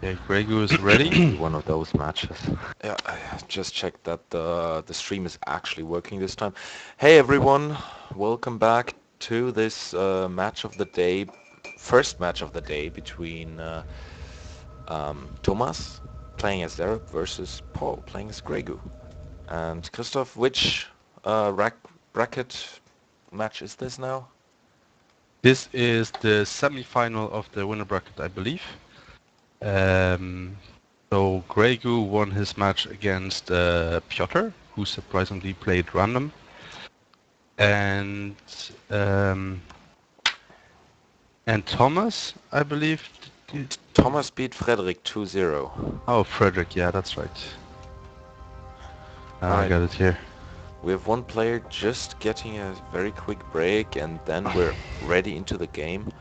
Yeah, Graygoo is ready. One of those matches. Yeah, I just checked that the stream is actually working this time. Hey everyone, welcome back to this match of the day, first match of the day between Thomas playing as Cereb versus Paul playing as Graygoo. And Christoph, which bracket match is this now? This is the semi-final of the winner bracket, I believe. Um, so Graygoo won his match against Piotr, who surprisingly played random, and um, and Thomas, I believe. Thomas beat Frederick 2-0. Oh, Frederick, yeah, that's right. Now I Alright, got it here. we have one player just getting a very quick break and then we're ready into the game.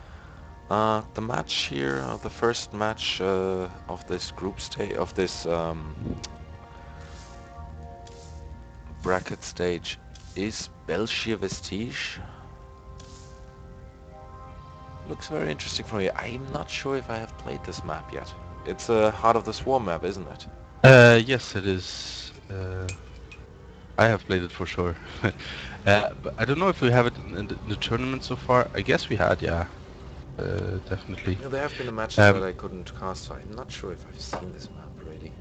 The match here, the first match of this group stage, of this bracket stage is Belgier Vestige. Looks very interesting for me. I'm not sure if I have played this map yet. It's a Heart of the Swarm map, isn't it? Yes, it is. I have played it for sure. But I don't know if we have it in the tournament so far. I guess we had, yeah. Definitely. Yeah, there have been matches that Um, I couldn't cast, so I'm not sure if I've seen this map already.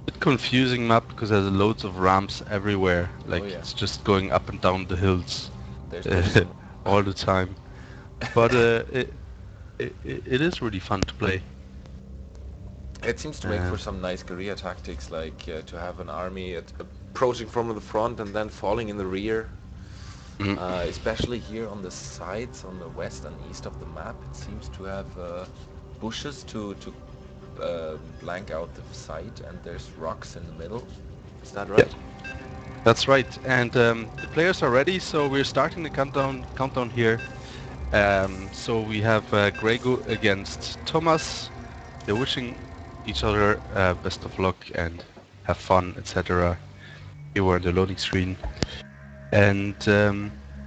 Bit confusing map because there's loads of ramps everywhere. Oh Like yeah, it's just going up and down the hills there's some. all the time. But it is really fun to play. It seems to make Uh, for some nice guerrilla tactics, like to have an army approaching from the front and then falling in the rear. mm, Especially here on the sides, on the west and east of the map, it seems to have bushes to blank out the site, and there's rocks in the middle. Is that yeah, right? that's right. And the players are ready, so we're starting the countdown here. So we have Graygoo against Thomas. They're wishing each other best of luck and have fun, etc. Here we're on the loading screen. And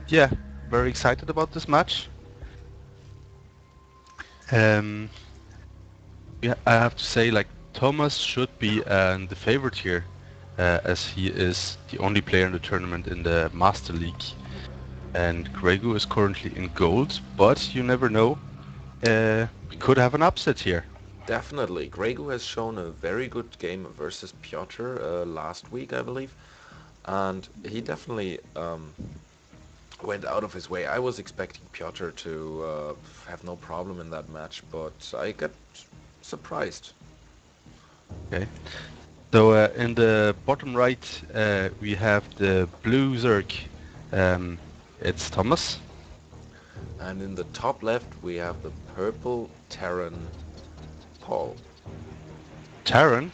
yeah, very excited about this match. Um, yeah, I have to say, like, Thomas should be the favorite here, as he is the only player in the tournament in the Master League. And Graygoo is currently in gold, but you never know. We could have an upset here. Definitely. Graygoo has shown a very good game versus Piotr last week, I believe, and he definitely went out of his way. I was expecting Piotr to have no problem in that match, but I got surprised. Okay. So in the bottom right, we have the blue Zerg. Um, it's Thomas. And in the top left, we have the purple Terran Paul. Taran.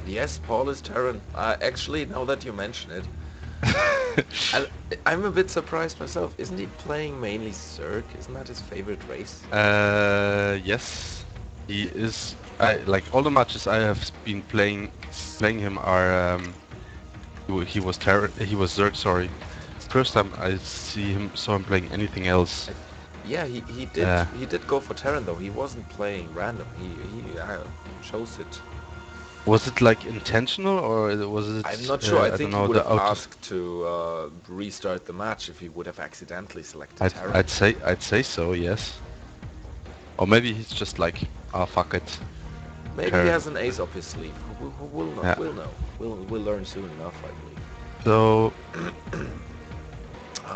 Yes, Paul is Terran. Actually, now that you mention it, I, I'm a bit surprised myself. Isn't he playing mainly Zerg? Isn't that his favorite race? Yes, he is. I like all the matches I have been playing him are he was he was Zerg. Sorry, first time I saw him playing anything else. Yeah, he did go for Terran though. He wasn't playing random. He chose it. Was it like intentional or was I'm it not sure. I I don't think he know would the have auto? asked to restart the match if he would have accidentally selected I'd Terran. I'd say so. Yes. Or maybe he's just like, oh fuck it, Maybe he turn. has an ace up his sleeve. Who will know? Yeah. We'll know. We'll learn soon enough, I So believe.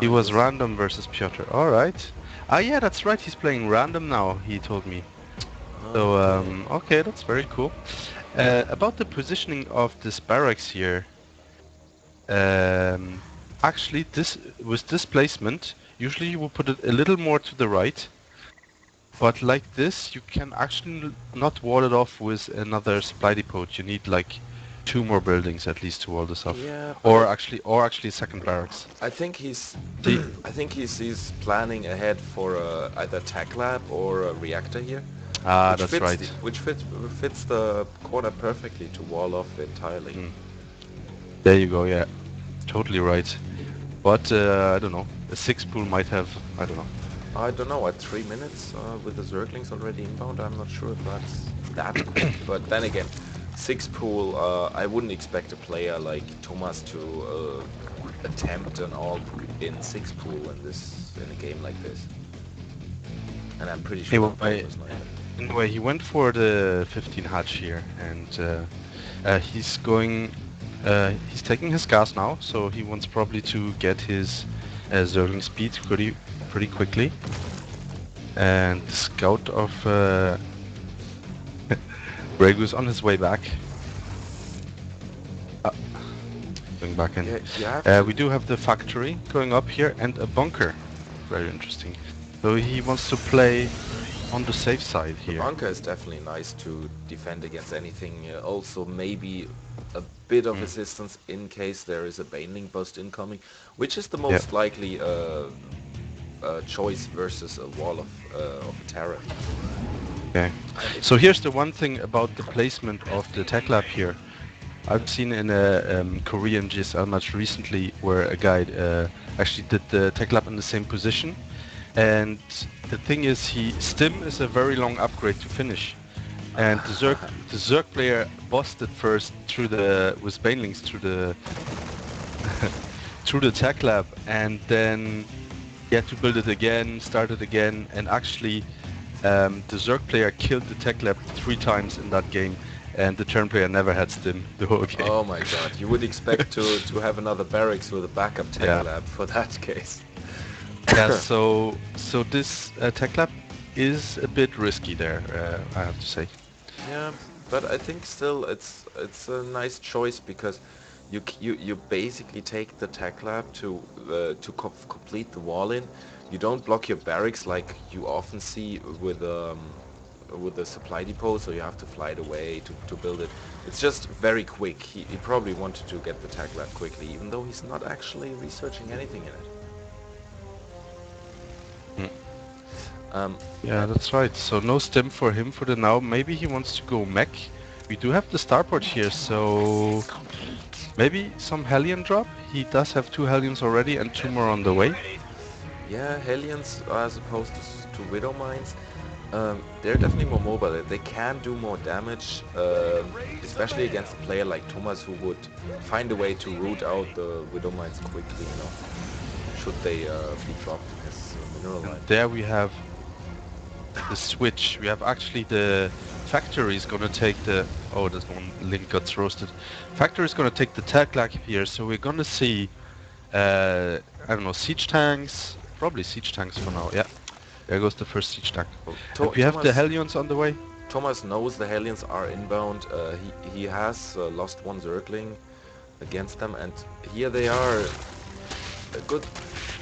he He was was. random versus Piotr. All right. Ah, yeah, that's right. He's playing random now. He told me. So Okay. okay, that's very cool. About the positioning of this barracks here. Um, Actually, this with this placement, usually you will put it a little more to the right. But like this, you can actually not wall it off with another supply depot. You need like two more buildings at least to wall this off, Yeah, but or actually a second barracks. I think he's See, I think he's planning ahead for either tech lab or a reactor here, ah, that's right. which fits the corner perfectly to wall off entirely. Mm, there you go. Yeah, totally right. But I don't know. A six pool might have. I don't know. I don't know, at 3 minutes with the Zerglings already inbound, I'm not sure if that's that quick. But then again, 6 pool, I wouldn't expect a player like Thomas to attempt an all in 6 pool in a game like this. And I'm pretty sure he Anyway, was like that. anyway, he went for the 15 hatch here, and he's going. He's taking his gas now, so he wants probably to get his Zergling speed pretty quickly. And the scout of Graygoo is on his way back. Going back in. Yeah, you have to. We do have the factory going up here and a bunker. Very interesting. So he wants to play on the safe side The here. bunker is definitely nice to defend against anything. Also, maybe a bit of assistance in case there is a baneling bust incoming, which is the most likely choice versus a wall of a turret. Okay. So here's the one thing about the placement of the tech lab here. I've seen in a Korean GSL match recently where a guy actually did the tech lab in the same position. And the thing is, Stim is a very long upgrade to finish. And the Zerg player busted first through with banelings through the through the tech lab, and then he had to build it again, start it again, and actually the Zerg player killed the tech lab 3 times in that game, and the turn player never had Stim the whole game. Oh my god, you would expect to have another barracks with a backup tech lab for that case. Yeah, so this tech lab is a bit risky there, I have to say. Yeah, but I think still it's a nice choice because you basically take the tech lab to complete the wall in. You don't block your barracks like you often see with the supply depot, so you have to fly it away to build it. It's just very quick. He probably wanted to get the tech lab quickly, even though he's not actually researching anything in it. Yeah, that's right. So no Stim for him for the now. Maybe he wants to go mech. We do have the starport here, so maybe some Hellion drop. He does have 2 Hellions already and 2 more on the way. Yeah, Hellions as opposed to Widow Mines, they're definitely more mobile. They can do more damage, especially against a player like Thomas who would find a way to root out the Widow Mines quickly, you know, should they be dropped in his mineral line. There we have the switch. We have actually the factory is gonna take the... Oh, this one link got roasted. Factory is gonna take the tech lab here, so we're gonna see, I don't know, siege tanks. Probably siege tanks for now, yeah. There goes the first siege tank. And we have the Hellions on the way. Thomas knows the Hellions are inbound. He has lost 1 Zergling against them, and here they are. Good.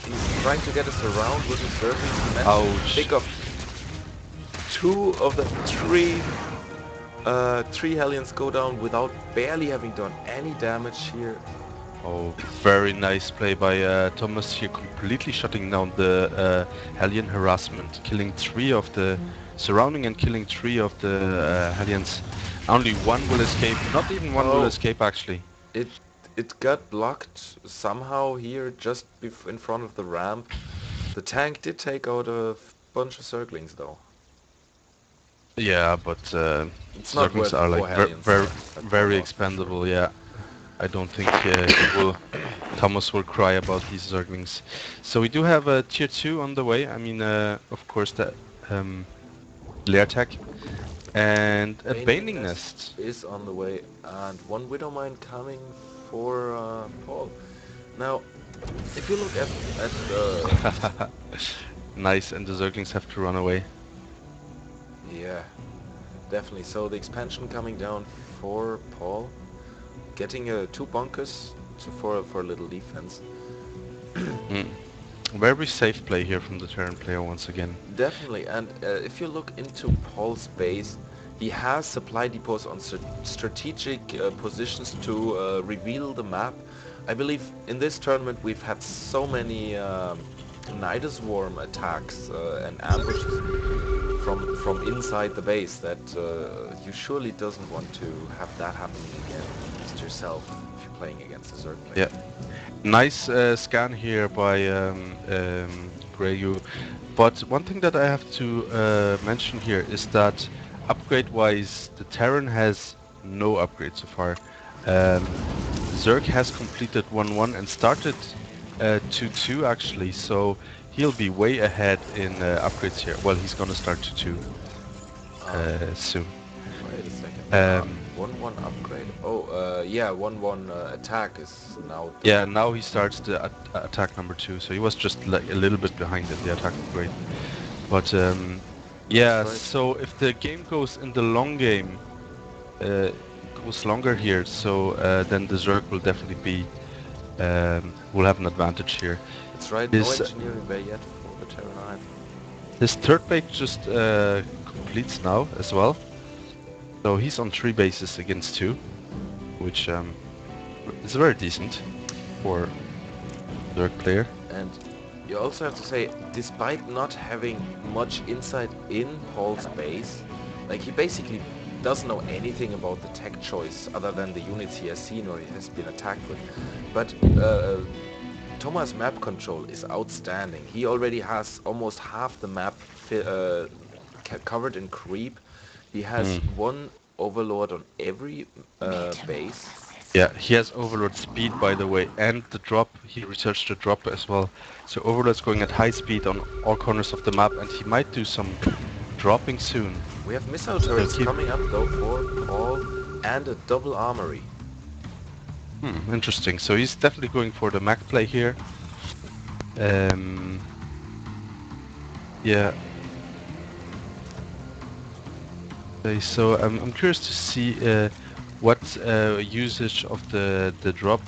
He's trying to get us around with his Zerglings. Ouch. Pick off 2 of the 3 Hellions go down without barely having done any damage here. Oh, very nice play by Thomas here, completely shutting down the Hellion harassment, killing 3 of the surrounding and killing 3 of the Hellions. Only 1 will escape, not even 1 will escape actually. It got blocked somehow here just in front of the ramp. The tank did take out a bunch of Zerglings though. Yeah, but it's not Zerglings are like very expendable, yeah. I don't think Thomas will cry about these Zerglings. So we do have a tier 2 on the way. I mean, of course, the lair tech and a baning nest is on the way, and 1 Widow Mine coming for Paul. Now, if you look at the... Nice, and the Zerglings have to run away. Yeah, definitely. So the expansion coming down for Paul. Getting 2 bunkers for a little defense. Very safe play here from the Terran player once again. Definitely, and if you look into Paul's base, he has supply depots on strategic positions to reveal the map. I believe in this tournament we've had so many Nidus Worm attacks and ambushes from inside the base that you surely doesn't want to have that happening again just yourself if you're playing against a Zerg player. Yeah, nice scan here by Graygoo. But one thing that I have to mention here is that upgrade-wise, the Terran has no upgrade so far. Zerg has completed 1-1 and started 2-2 actually, so he'll be way ahead in upgrades here. Well, he's gonna start 2-2 Um, soon. Wait a second. Um, 1-1 upgrade? Oh, yeah, 1-1 attack is now the yeah, now he starts the attack number 2, so he was just like a little bit behind in the attack upgrade. But That's yeah, right. so if the game goes in the long game, uh, goes longer here, so then the Zerg will definitely be will have an advantage here. That's right. No His engineering bay yet for the Terran either. his third base just completes now as well, so he's on 3 bases against 2, which is very decent for Zerg player. And you also have to say, despite not having much insight in Paul's base, like he basically doesn't know anything about the tech choice other than the units he has seen or he has been attacked with. But Thomas' map control is outstanding. He already has almost half the map covered in creep. He has Mm. one overlord on every base. Yeah, he has Overlord speed, by the way, and the drop. He researched the drop as well. So Overlord's going at high speed on all corners of the map, and he might do some dropping soon. We have missile So turrets keep... coming up though for Paul and a double armory. Interesting. So he's definitely going for the Mac play here. Um, yeah. Okay, so I'm curious to see what usage of the drop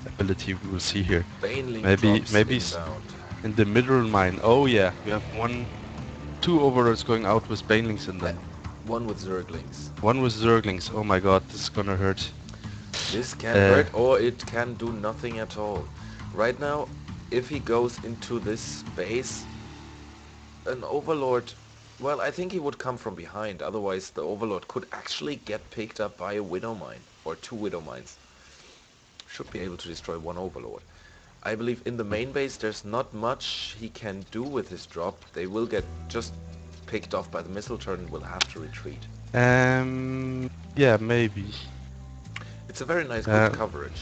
ability we will see here. Baneling Maybe drops maybe inbound. in the middle mine. Oh yeah, we have two overlords going out with banelings in them. One with Zerglings. One with zerglings. Oh my god, this is gonna hurt. This can Uh, hurt or it can do nothing at all. Right now, if he goes into this base, an overlord, well, I think he would come from behind. Otherwise, the overlord could actually get picked up by a widow mine or 2 widow mines. Should be able to destroy one overlord. I believe in the main base there's not much he can do with his drop. They will get just picked off by the missile turret and will have to retreat. yeah, maybe. It's a very nice, good Uh, coverage.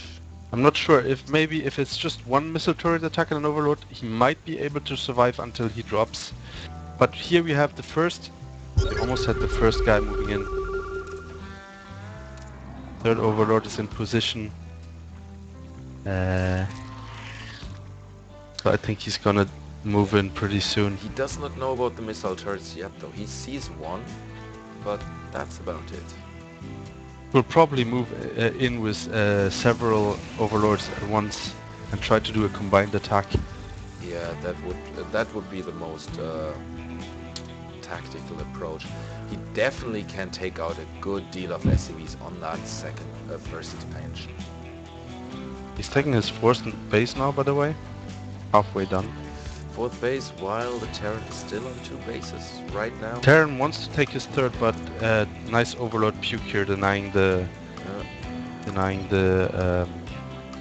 I'm not sure if maybe if it's just one missile turret attack and an overlord, he might be able to survive until he drops. But here we have the first. We almost had the first guy moving in. Third overlord is in position. So I think he's gonna move in pretty soon. He does not know about the missile turrets yet though. He sees one, but that's about it. We'll probably move in with several overlords at once and try to do a combined attack. Yeah, that would be the most tactical approach. He definitely can take out a good deal of SCVs on that first expansion. He's taking his fourth base now, by the way. Halfway done. Fourth base, while the Terran is still on 2 bases right now. Terran wants to take his third, but nice overlord puke here, denying the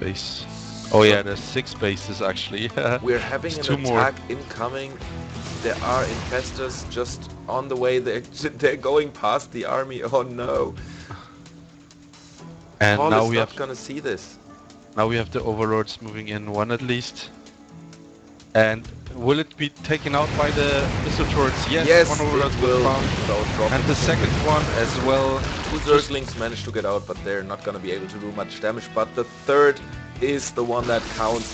base. Oh yeah, there's 6 bases actually. We're having There's an 2 more. attack incoming. There are infestors just on the way. They're going past the army. Oh no! And Paul now is we not have gonna see this. now we have the overlords moving in, one at least. And will it be taken out by the missile turrets? Yes, Yes, one overlord it was will. found. Without dropping. And the second one as well. 2 Zerglings managed to get out, but they're not gonna be able to do much damage. But the third is the one that counts.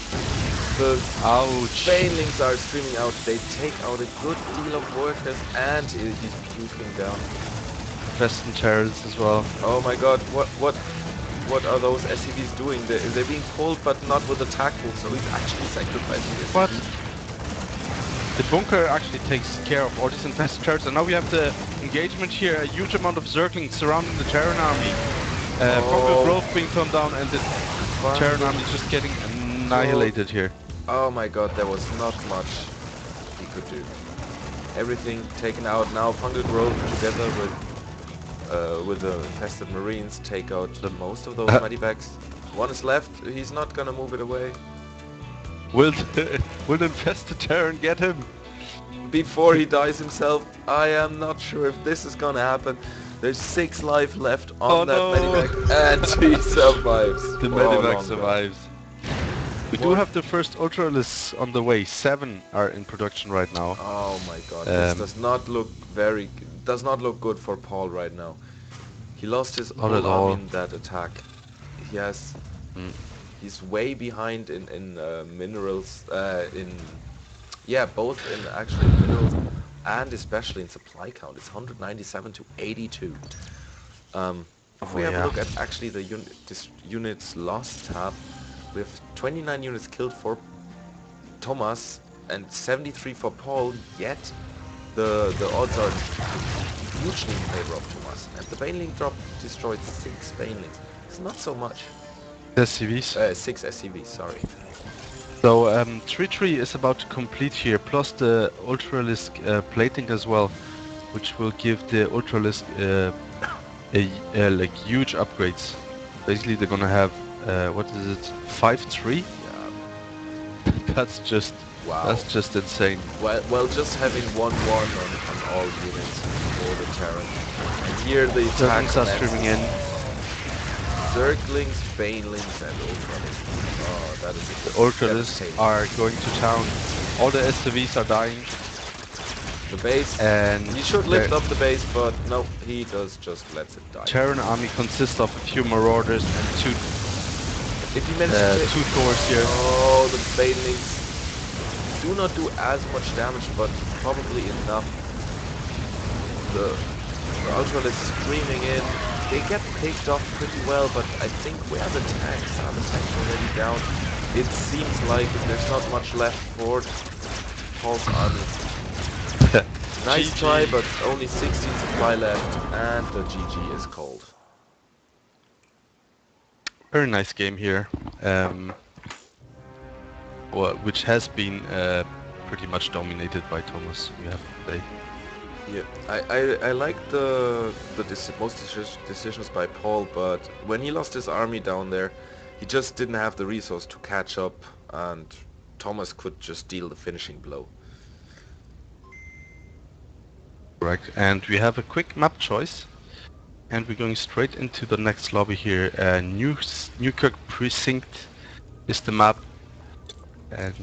The Ouch. Banelings are streaming out. They take out a good deal of workers, and he's puking down. Western terrorists as well. Oh my god, what are those SCVs doing? They're being pulled, but not with a tackle, so he's actually sacrificing this. What? The bunker actually takes care of all these infested turrets, and now we have the engagement here. A huge amount of Zerglings surrounding the Terran army. Probably growth being turned down, and the Terran army just getting annihilated here. Oh my god, there was not much he could do. Everything taken out now. Fungal growth together with the infested marines take out the most of those medivacs. One is left. He's not gonna move it away. Will the infested Terran get him? before he dies himself. I am not sure if this is gonna happen. There's 6 life left Oh on that no! medivac, and he survives The for how medivac long though? survives. We do One. have the first Ultralisks on the way. 7 are in production right now. Oh my god, this Um, does not look good for Paul right now. He lost his not at whole army all. in that attack. He has Mm. he's way behind in minerals both in actually minerals and especially in supply count. It's 197 to 82. If we Oh have a yeah. look at actually the units lost tab, we have 29 units killed for Thomas and 73 for Paul, yet the odds are hugely in favor of Thomas. And the Baneling drop destroyed 6 Banelings. It's not so much. SCVs. 6 SCVs, sorry. So 3-3 is about to complete here, plus the Ultralisk plating as well, which will give the Ultralisk like huge upgrades. Basically, they're gonna have what is it, 5-3? Yeah. Wow. That's just insane. Well, just having 1-1 on all units for the Terran. And here the attack Zerglings are streaming in. Zerglings, Banelings, and Ultralisks. Oh, that is The Ultralisks devastating. are going to town. All the SCVs are dying. The base, And he should lift up the base, but no, he just lets it die. Terran army consists of a few Marauders and If he manages to... two Thors here. Oh, the Banelings do not do as much damage, but probably enough. The Ultralisks screaming in. They get picked off pretty well, but I think where the tanks are, the tanks already down. It seems like there's not much left for Paul's army. Nice GG. try, but only 16 supply left, and the GG is cold. Very nice game here, which has been pretty much dominated by Thomas, we have to say. Yeah, I like most decisions by Paul, but when he lost his army down there, he just didn't have the resource to catch up, and Thomas could just deal the finishing blow. Correct, and we have a quick map choice, and we're going straight into the next lobby here. Newkirk Precinct is the map, and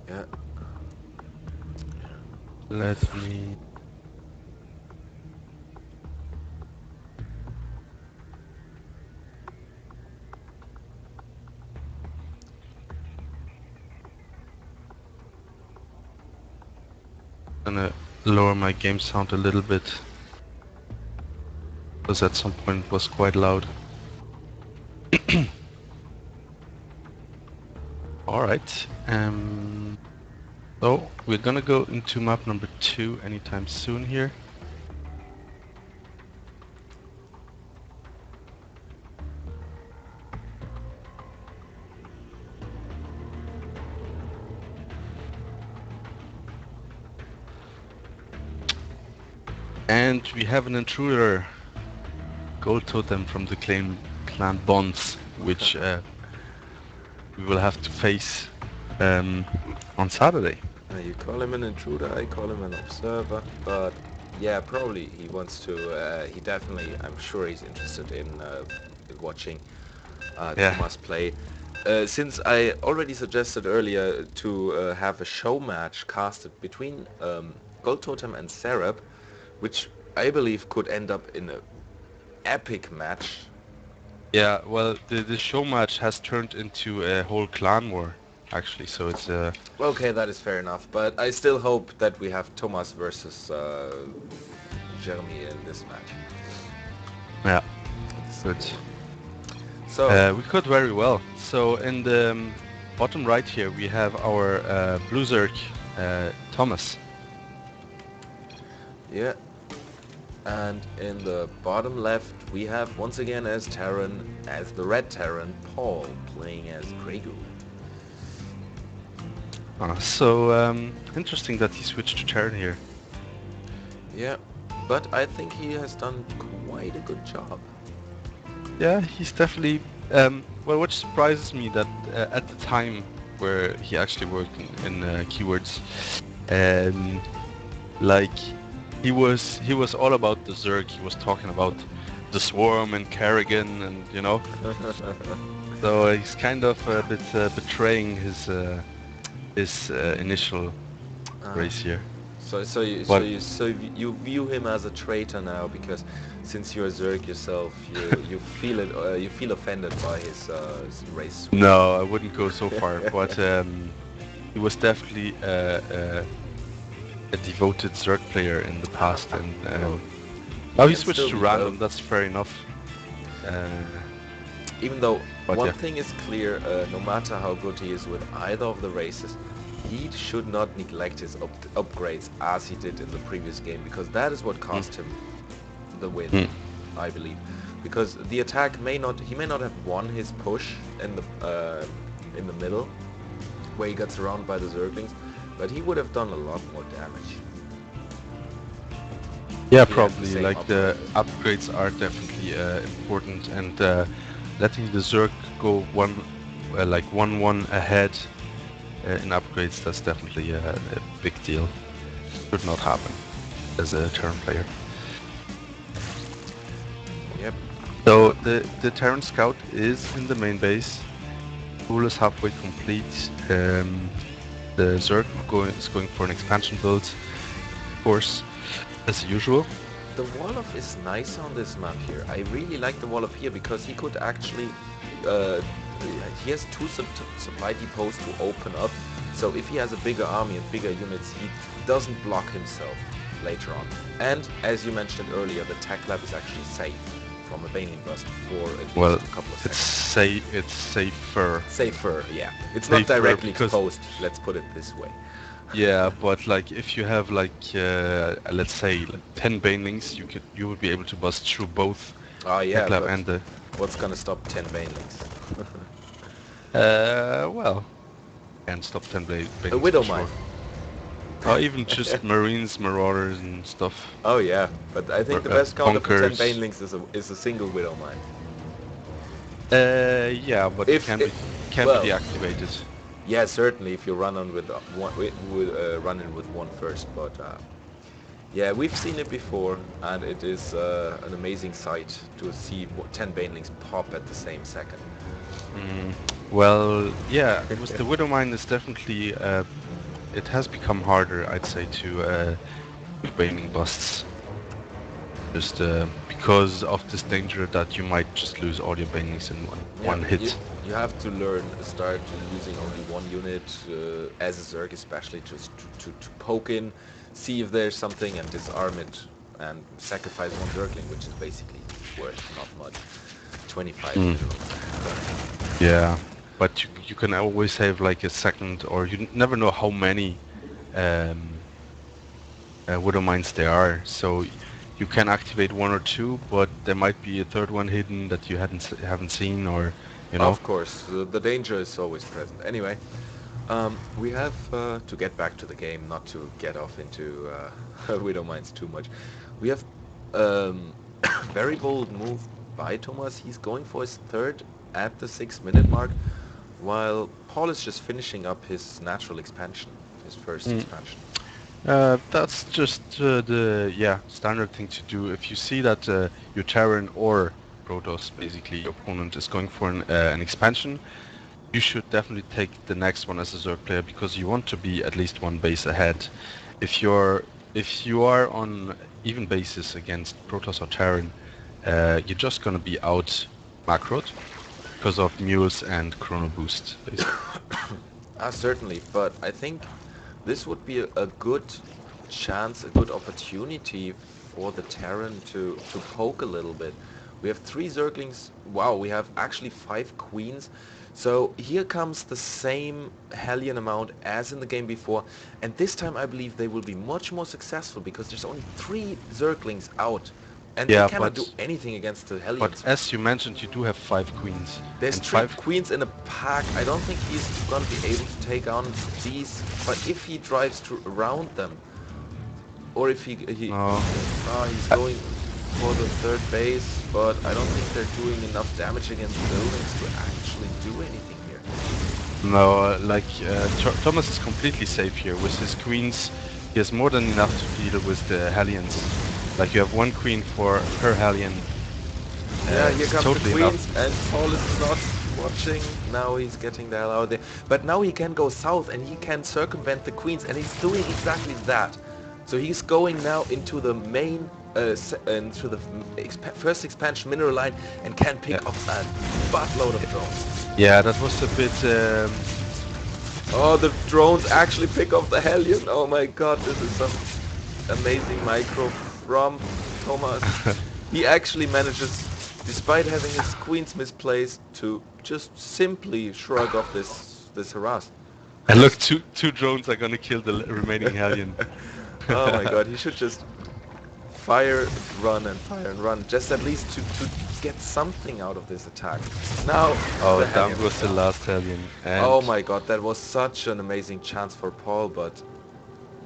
Yeah. let me... gonna lower my game sound a little bit, because at some point it was quite loud. Alright, so we're gonna go into map number 2 anytime soon here. And we have an intruder, Gold Totem from the clan Bonds, which we will have to face on Saturday. You call him an intruder, I call him an observer, but yeah, probably he wants to, he definitely, I'm sure he's interested in watching Thomas play. Since I already suggested earlier to have a show match casted between Gold Totem and Cereb, which I believe could end up in an epic match. Yeah, well, the show match has turned into a whole clan war, actually, so it's Okay, that is fair enough, but I still hope that we have Thomas versus Jeremy in this match. yeah, good. So we could very well. So in the bottom right here we have our Blue Zerg, Thomas. yeah, and in the bottom left we have once again as the red Terran, Paul playing as Graygoo. So interesting that he switched to Terran here. Yeah, but I think he has done quite a good job. Yeah, he's definitely Well, what surprises me that at the time where he actually worked in keywords, um, like he was all about the Zerg. He was talking about the Swarm and Kerrigan, and so he's kind of a bit betraying his initial uh, race here. so But you view him as a traitor now because since you're a Zerg yourself, you feel it, you feel offended by his race switch. no, I wouldn't go so far. But he was definitely a devoted Zerg player in the past, and Well, he now he can switched still to be random. both. That's fair enough. Uh, Even though but one yeah, thing is clear, no matter how good he is with either of the races, he should not neglect his upgrades as he did in the previous game, because that is what mm, cost him the win, mm. I believe. Because the attack he may not have won his push in the middle, where he got surrounded by the Zerglings, but he would have done a lot more damage Yeah, if he had the probably. same Like the upgrade. upgrades are definitely important, and letting the Zerg go like 1-1 ahead in upgrades, that's definitely a big deal. Should not happen as a Terran player. Yep. So Uh, the Terran Scout is in the main base. Pool is halfway complete. The Zerg is going for an expansion build, of course, as usual. The Wolof is nice on this map here. I really like the Wolof here because he could actually... Uh, he has two supply depots to open up. So if he has a bigger army and bigger units, he doesn't block himself later on. And as you mentioned earlier, the tech lab is actually safe from a Baneling Bust for at Well, least a couple of it's seconds. it's safer. Safer, yeah. It's not Safer directly because exposed, let's put it this way. yeah, but like if you have like let's say like 10 banelings, you would be able to bust through both Oh tech yeah, lab but and the what's gonna stop 10 Banelings? well, and stop 10 A banelings for Widow Mine. sure. Or even just marines, marauders and stuff. Oh yeah, but I think the best counter for 10 Bunkers. Banelings is a single Widow Mine. Yeah, but If it, can be well, deactivated. yeah, certainly if you run on with one, run in with one first, but yeah, we've seen it before, and it is an amazing sight to see 10 Banelings pop at the same second. Mm, well, yeah, with the Widow Mine, it's definitely it has become harder, I'd say, to do baning busts. Just because of this danger that you might just lose all your banings in Yeah, one hit. you have to learn start using only one unit as a Zerg, especially to poke in, see if there's something, and disarm it, and sacrifice one Zergling, which is basically worth not much, 25 Mm, minerals. yeah, but you can always have like a second, or you never know how many um, Widow Mines there are. So you can activate one or two, but there might be a third one hidden that you haven't seen, or you know. Of course, the danger is always present. Anyway, we have to get back to the game, not to get off into Widow Mines too much. We have um, very bold move by Thomas. He's going for his third at the 6 minute mark, while Paul is just finishing up his natural expansion, his first Mm. expansion. That's just the standard thing to do. If you see that your Terran or Protoss, basically your opponent, is going for an expansion, you should definitely take the next one as a Zerg player because you want to be at least one base ahead. If you are on even bases against Protoss or Terran, you're just gonna be out macroed because of mules and chrono boost, basically. Certainly, but I think this would be a good chance, a good opportunity for the Terran to poke a little bit. We have three Zerglings. Wow, we have actually five Queens. So here comes the same Hellion amount as in the game before, and this time I believe they will be much more successful because there's only three Zerglings out, and they Yeah, cannot do anything against the but Hellions. as you mentioned, you do have 5 queens There's and three five. queens in a pack. I don't think he's gonna be able to take on these, but if he drives around them, or if he No, he's I, going. for the third base, but I don't think they're doing enough damage against buildings to actually do anything here. No, Thomas is completely safe here with his queens. He has more than enough to deal with the Hellions. Like you have one queen for per Hellion. Yeah, here It's comes the totally enough. queens, and Paul is not watching. Now he's getting the hell out of there. But now he can go south, and he can circumvent the queens, and he's doing exactly that. So he's going now into the main, into the first expansion mineral line, and can pick Yeah. up a buttload of drones. Yeah, that was a bit. Oh, the drones actually pick up the Hellion. Oh my god, this is some amazing micro from Thomas. He actually manages, despite having his queens misplaced, to just simply shrug off this harass. And look, Just two drones are gonna kill the remaining Hellion. oh my god, he should just fire and run, just at least to get something out of this attack. Now Oh, the down Hellion is goes the down. last Hellion. And Oh my god, that was such an amazing chance for Paul, but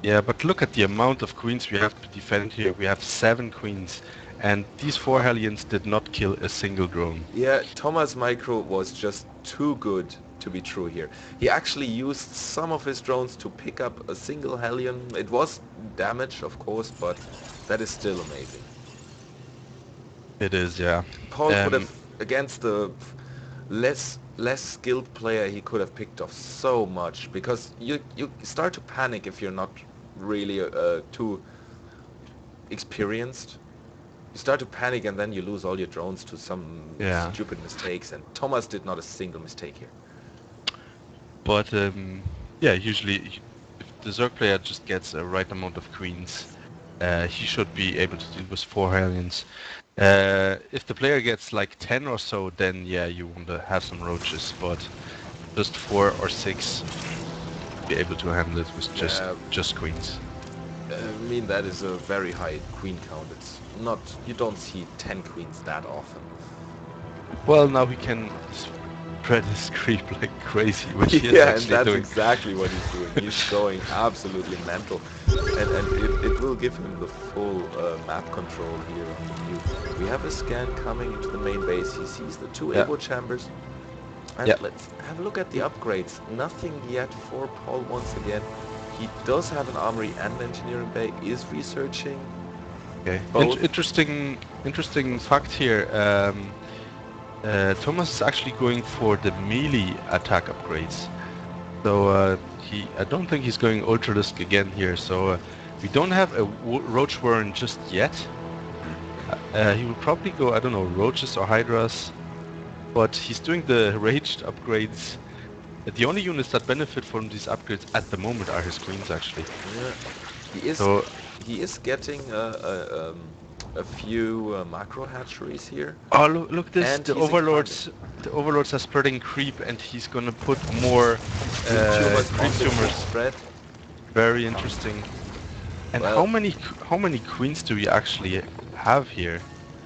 yeah, but look at the amount of queens we have to defend here. We have 7 queens, and these 4 Hellions did not kill a single drone. yeah, Thomas Micro was just too good to be true here. He actually used some of his drones to pick up a single Hellion. It was damage, of course, but that is still amazing. It is, yeah. Paul could Um, have, against the less skilled player, he could have picked off so much, because you start to panic if you're not really too experienced. You start to panic, and then you lose all your drones to some yeah. stupid mistakes, and Thomas did not a single mistake here. But yeah, usually if the Zerg player just gets a right amount of queens, he should be able to deal with 4 Hellions. If the player gets like 10 or so, then yeah, you want to have some roaches, but just 4 or 6, be able to handle it with Yeah, just queens. I mean, that is a very high queen count. It's not, you don't see 10 queens that often. Well, now he can spread his creep like crazy, which he is Yeah, and actually that's doing. exactly what he's doing. He's going absolutely mental. And it will give him the full map control here on the view. We have a scan coming into the main base. He sees the 2 Yeah, Abo chambers. And yeah. let's have a look at the upgrades. Nothing yet for Paul once again. He does have an armory and an engineering bay, is researching Okay. both. Interesting fact here. Thomas is actually going for the melee attack upgrades. So I don't think he's going Ultralisk again here. So we don't have a Roach Warren just yet. He will probably go, I don't know, Roaches or Hydras. But he's doing the raged upgrades. The only units that benefit from these upgrades at the moment are his queens, actually. Yeah, So, he is getting a few macro hatcheries here, oh look this! and he's expanding. The overlords are spreading creep, and he's gonna put more Queen tumors creep on the tumors. spread. Very interesting. And Well, how many queens do we actually have here?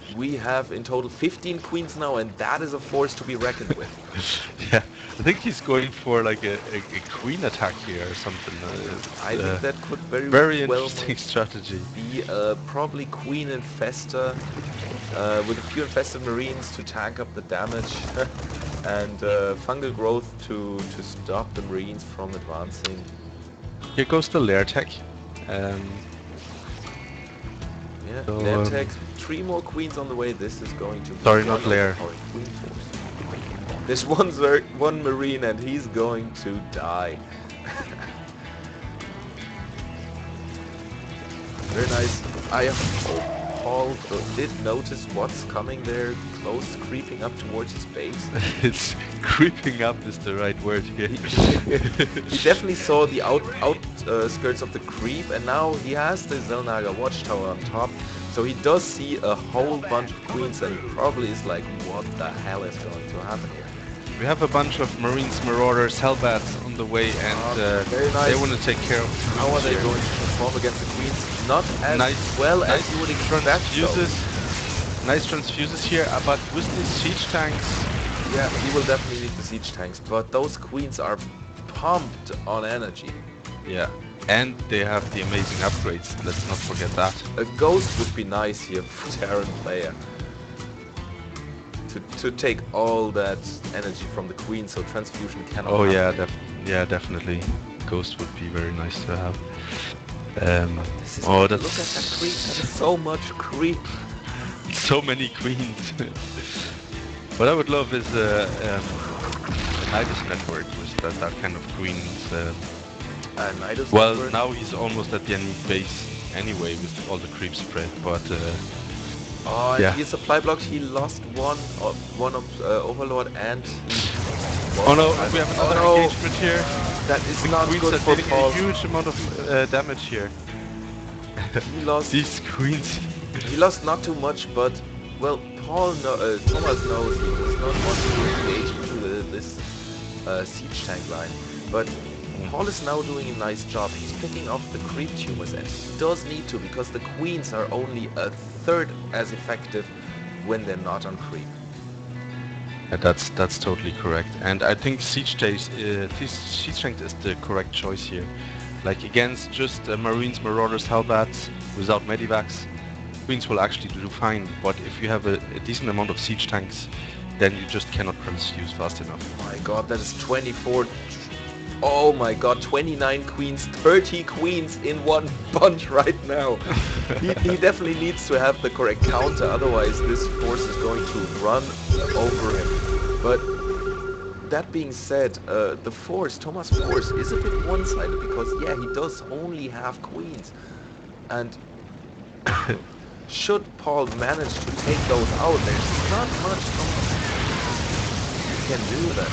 we have in total 15 queens now, and that is a force to be reckoned with. Yeah, I think he's going for like a queen attack here or something. I think that could Very well interesting strategy. be probably Queen Infesta with a few infested marines to tank up the damage and fungal growth to stop the marines from advancing. Here goes the lair tech. Yeah, So, lair tech, 3 more queens on the way. This is going to be Sorry, one not lair. overpowered queen force. There's one marine, and he's going to die. Very nice. I hope Paul did notice what's coming there, close, creeping up towards his base. It's creeping up is the right word here. He definitely saw the outskirts of the creep, and now he has the Zelnaga watchtower on top. So he does see a whole bunch of queens, and he probably is like, what the hell is going to happen here? We have a bunch of Marines, Marauders, Hellbats on the way, and very nice. they want to take care of the queens. How are they here. going to perform against the queens? Not as Nice, well nice as you would expect. transfuses. Nice transfuses here, but with these siege tanks, Yeah, he will definitely need the siege tanks, but those queens are pumped on energy. yeah. And they have the amazing upgrades. Let's not forget that. A ghost would be nice here for Terran player. To take all that energy from the queen so transfusion cannot Oh yeah, happen. yeah, definitely. Ghost would be very nice to have. This is Oh, look at that that's creep. That is so much creep. so many queens. What I would love is a Nidus network with that kind of queens. Nidus Well, network. now he's almost at the enemy base anyway with all the creep spread, but Oh, and yeah. he is supply blocked. He lost one of Overlord, and he. Oh no, I we have oh another no, engagement here. that is The not queens good are for dealing Paul. a huge amount of damage here. He lost. These queens. He lost not too much, but well, Thomas knows he does not want to engage into this siege tank line, but Paul is now doing a nice job. He's picking off the creep tumors, and he does need to because the queens are only a third as effective when they're not on creep. That's totally correct, and I think siege tank is the correct choice here. Like against just Marines, Marauders, Hellbats without medivacs, queens will actually do fine. But if you have a decent amount of siege tanks, then you just cannot transfuse fast enough. My god, that is 24. Oh my god, 29 queens, 30 queens in one bunch right now. He definitely needs to have the correct counter, otherwise this force is going to run over him. But that being said, the force, Thomas' force, is a bit one-sided because, yeah, he does only have queens. And should Paul manage to take those out, there's not much Thomas can do that.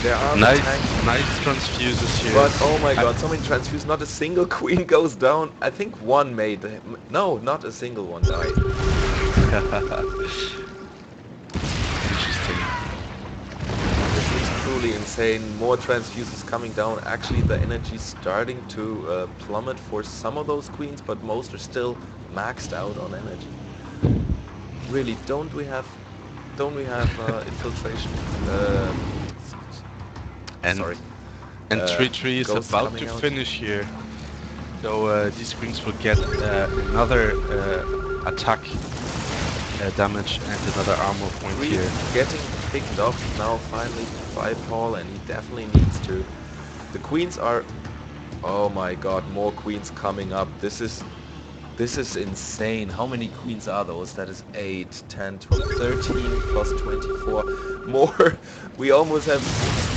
There are nice tanks. transfuses here. But oh my god, so many transfuses, not a single queen goes down. I think one made, no, not a single one died. Interesting. This is truly insane. More transfuses coming down. Actually, the energy starting to plummet for some of those queens, but most are still maxed out on energy. Really, don't we have infiltration? Sorry. And 3-3 is Ghost about coming to out. finish here. So these queens will get another attack damage and another armor point Really here. getting picked off now finally by Paul, and he definitely needs to. The queens are... Oh my god, more queens coming up. This is insane. How many queens are those? That is 8, 10, 12, 13 plus 24. More. We almost have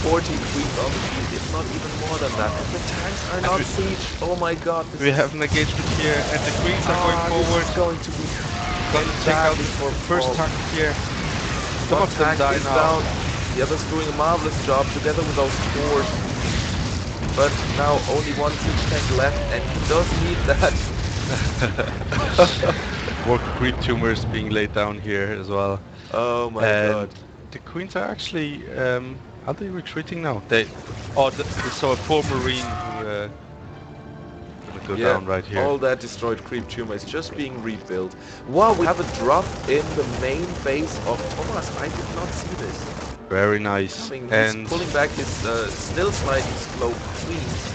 40 queens on the field, if not even more than that. And the tanks are not sieged. Oh my god. We have an engagement here, and the queens are going forward. This is going to be Gonna take out badly for first Paul. tank here. Some One of them tank die is now. down. The other's doing a marvelous job together with those fours. But now only one siege tank left, and he does need that. More creep tumors being laid down here as well. Oh my And god. the queens are actually, are they retreating now? So a poor marine who gonna go down right here. All that destroyed creep tumor is just being rebuilt. Wow, we have a drop in the main base of Thomas. I did not see this. Very nice. He's And pulling back his still slightly slow queens.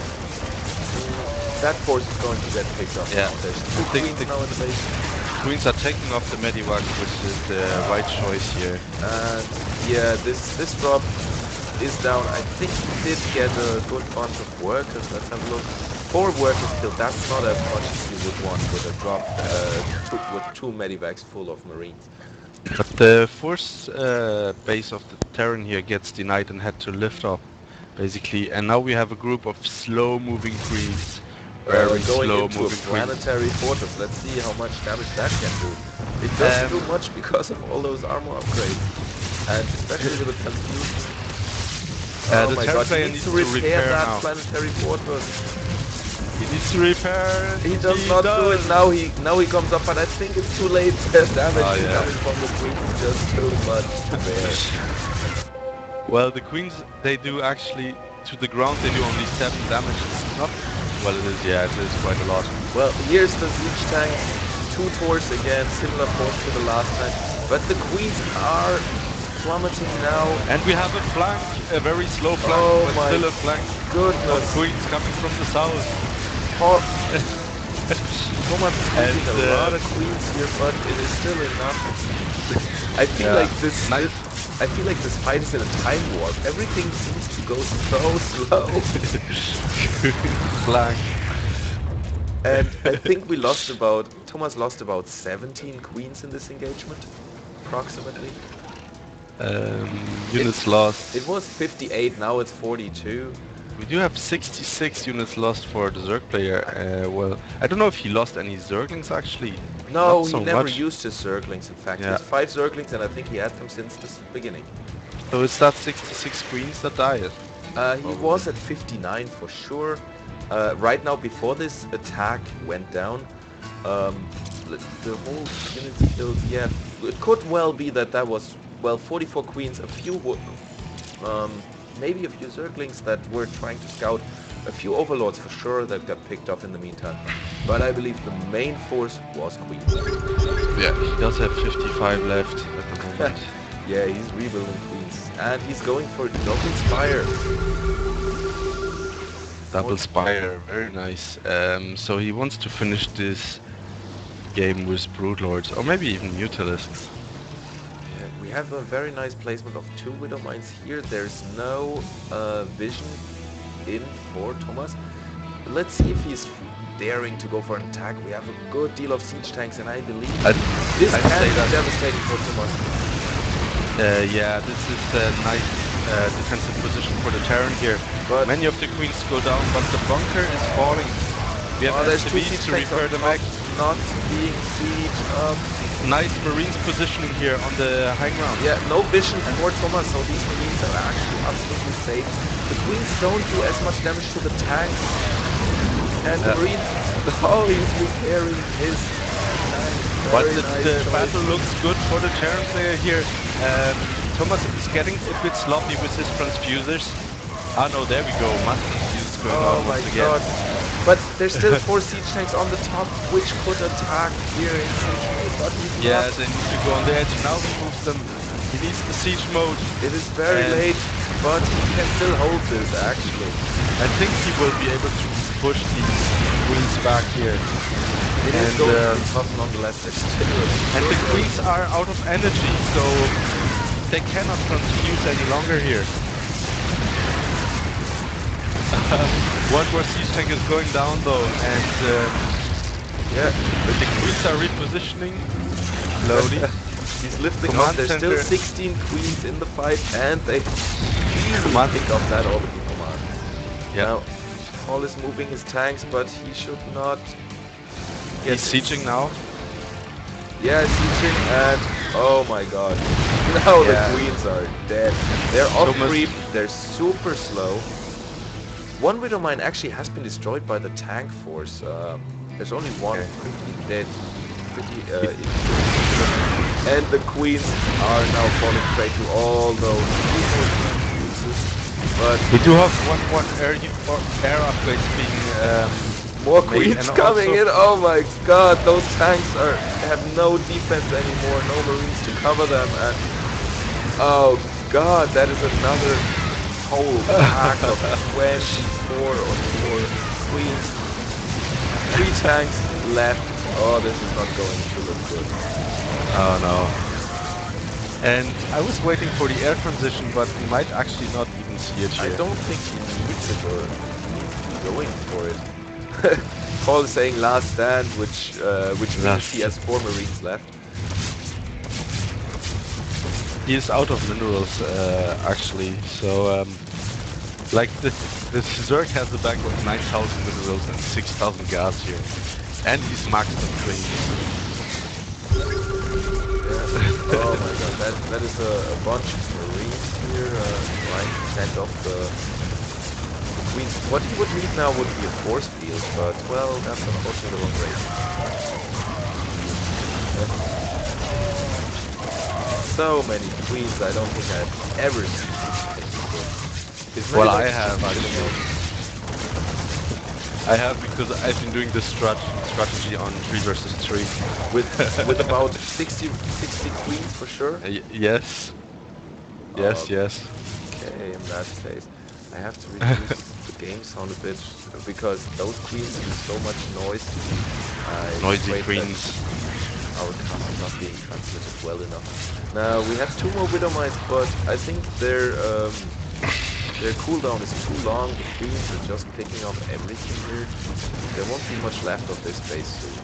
That force is going to get picked up. Yeah. Now. There's two queens now in the base. queens are taking off the medivac, which is the right choice here. And yeah, this drop is down. I think he did get a good bunch of workers. Let's have a look. 4 workers killed. That's not as much as you would want with a drop with 2 medivacs full of marines. But the force base of the Terran here gets denied and had to lift up, basically. And now we have a group of slow-moving queens. Very Going slow into a moving planetary fortress. Let's see how much damage that can do. It doesn't do much because of all those armor upgrades. And especially with the transfusion. Oh my god, he needs to repair that now. planetary fortress. He needs to repair. He does not do it now. He comes up, but I think it's too late. The damage coming from the queen is just too much there. Well, the queens, they do actually to the ground. They do only 7 damage. It's not. Well, it is. Yeah, it is quite a lot. Well, here's the siege tank. 2 tours again, similar force to the last time. But the queens are plummeting now. And we have a flank, a very slow flank, Oh but my still a flank of goodness. queens coming from the south. Oh, Thomas is And losing a lot of queens here, but it is still enough. I feel yeah, like this, nice. I feel like this fight is in a time warp. Everything seems to go so slow. Flank. And I think Thomas lost about 17 queens in this engagement, approximately. Units It lost. was 58, now it's 42. We do have 66 units lost for the Zerg player. Well, I don't know if he lost any Zerglings actually. Not No, he so never much. used his Zerglings, in fact. He Yeah. has 5 Zerglings, and I think he had them since the beginning. So it's that 66 queens that died. He was at 59 for sure. Right now, before this attack went down, the whole units killed, yeah, it could well be that was, well, 44 queens, a few, maybe a few Zerglings that were trying to scout, a few overlords for sure that got picked off in the meantime. But I believe the main force was queens. Yeah, he does have 55 left at the moment. Yeah, he's rebuilding queens. And he's going for double spire. Double Spire, very nice. So he wants to finish this game with Broodlords, or maybe even Mutalisks. Yeah, we have a very nice placement of 2 Widow Mines here. There's no vision in for Thomas. Let's see if he's daring to go for an attack. We have a good deal of siege tanks, and I believe this I'd can say be that. devastating for Thomas. Yeah, this is a nice defensive position for the Terran here. But Many of the queens go down, but the bunker is falling. We have there's 2 SCVs siege to tanks repair on the top, mech. not being sieged up. Nice Marines positioning here on the high ground. Yeah, no vision for Thomas, so these Marines are actually absolutely safe. The Queens don't do as much damage to the tanks. And the Marines, oh, he's repairing his tank. But Very the nice choice. battle looks good for the Terran player here. Thomas is getting a bit sloppy with his transfusers. Ah no, there we go. Mass transfusers going Oh on my once again. god. But there's still 4 siege tanks on the top, which could attack here in siege mode, but he's Yeah, not. they need to go on the edge. Now he moves them. He needs the siege mode. It is very And late, but he can still hold this, actually. I think he will be able to push these queens back here. It is And, going to be tough nonetheless. There's still And the queens are out of energy, so they cannot transfuse any longer here. One more siege tank is going down though, and yeah, but the queens are repositioning slowly. he's lifting Command up. There's still center. 16 queens in the fight, and they easily Command- pick up that orbital command. Yeah, Now, Paul is moving his tanks, but he should not get... he's sieging now. Yeah, sieging, and oh my god. Now Yeah. the queens are dead. They're off Thomas- creep, they're super slow. One Widow Mine actually has been destroyed by the tank force. There's only one, Okay. 50 dead. 50, and the queens are now falling prey to all those uses. But We do have one air upgrades being more made, queens and coming also- in. Oh my god, those tanks have no defense anymore, no marines to cover them, and oh god, that is another whole pack of 24 or more queens. 3 tanks left. Oh, this is not going to look good. Oh no. And I was waiting for the air transition, but we might actually not even see it I here. don't think he needs it or needs to be going for it. Paul is saying last stand, which means he has 4 marines left. He is out of minerals, actually. So, like the Zerg has a bag of 9,000 minerals and 6,000 gas here, and he's maxed on trains. Yeah. Oh my god, that is a bunch of marines here trying to fend off the queens. What he would need now would be a force field, but well, that's unfortunately the wrong race. So many queens, I don't think I've ever seen these. Well, I have actually. I have because I've been doing this strategy on 3 versus 3. With about 60 queens for sure. Yes. Uh, Yes, yes. okay, in that case, I have to reduce the game sound a bit because those queens do so much noise. I'm Noisy afraid that queens. our cast is not being transmitted well enough. Now we have two more Widow Mites, but I think their cooldown is too long. The queens are just picking off everything here. There won't be much left of this base soon.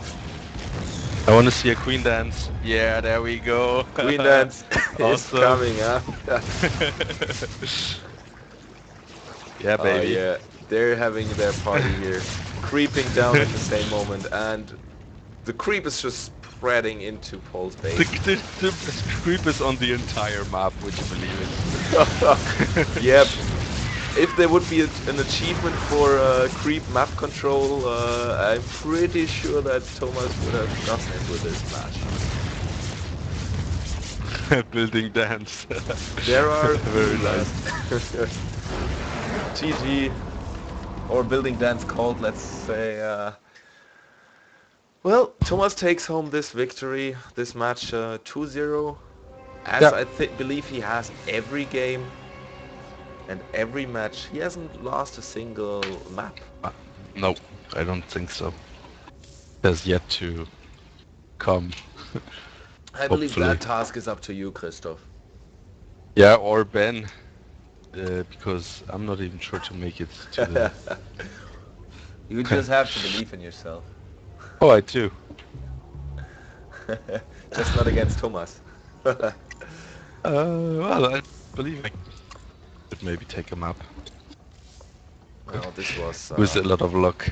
I want to see a queen dance. Yeah, there we go. Queen Dance is Awesome. coming, huh? Yeah, Oh baby. yeah, they're having their party here, creeping down at the same moment, and the creep is just spreading into Paul's The, base. the, the creep is on the entire map, would you believe Yep. If there would be an achievement for creep map control, I'm pretty sure that Thomas would have gotten it with this match. it? Building dance. There are Very queen nice. dance. GG, or building dance called, let's say. Well, Thomas takes home this victory, this match 2-0, as Yeah. I believe he has every game and every match. He hasn't lost a single map. Uh, no, I don't think so. Has yet to come, I believe hopefully. that task is up to you, Christoph. Yeah, or Ben, because I'm not even sure to make it to the... You just have to believe in yourself. Oh, I do. Just not against Thomas. Well, I believe I could maybe take him up Well, this was with a lot of luck.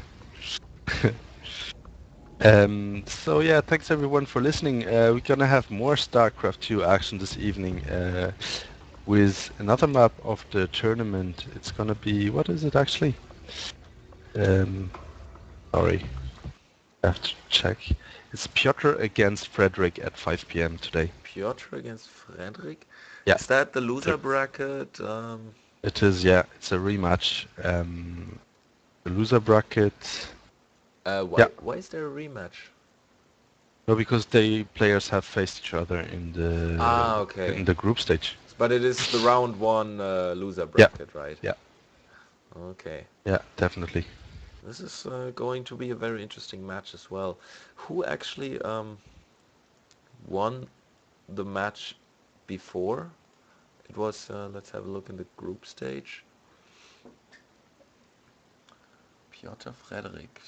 So yeah, thanks everyone for listening. We're gonna have more StarCraft 2 action this evening with another map of the tournament. It's gonna be, what is it actually? Um, Sorry, I have to check. It's Piotr against Frederick at 5 p.m. today. Piotr against Frederick. Yeah, Is that the the- loser bracket? it is. Yeah, it's a rematch. The loser bracket. Yeah, Why is there a rematch? no, because the players have faced each other Ah, in okay. the group stage. But it is the round one loser Yeah, bracket, right? yeah, Okay. yeah, definitely. This is going to be a very interesting match as well. Who actually won the match before? It was, let's have a look in the group stage. Piotr Frederick.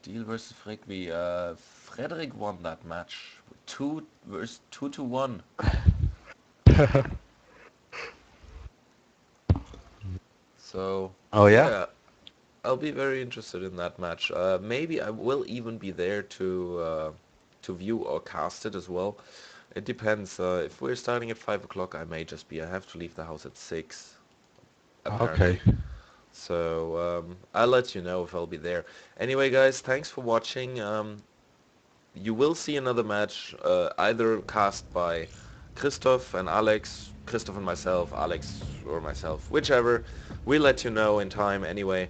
Steel versus Frigby. Frederick won that match. 2-1. So, Oh yeah? yeah, I'll be very interested in that match. Maybe I will even be there to view or cast it as well. It depends. If we're starting at 5 o'clock, I may just be. I have to leave the house at 6, Okay. apparently. So I'll let you know if I'll be there. Anyway, guys, thanks for watching. You will see another match, either cast by Christoph and Alex, Christoph and myself, Alex or myself, whichever. We'll let you know in time anyway.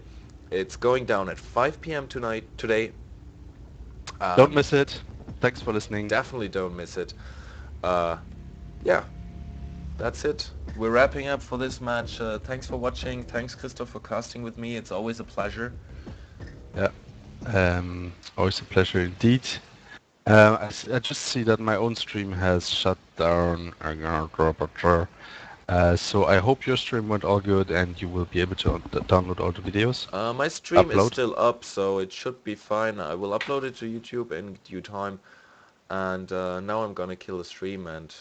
It's going down at 5 p.m. today. Don't Um, miss it. Thanks for listening. Definitely don't miss it. Uh, yeah, that's it. We're wrapping up for this match. Thanks for watching. Thanks, Christoph, for casting with me. It's always a pleasure. Yeah. Always a pleasure indeed. I just see that my own stream has shut down. So I hope your stream went all good and you will be able to download all the videos. My stream is Upload. still up, so it should be fine. I will upload it to YouTube in due time. And now I'm gonna kill the stream and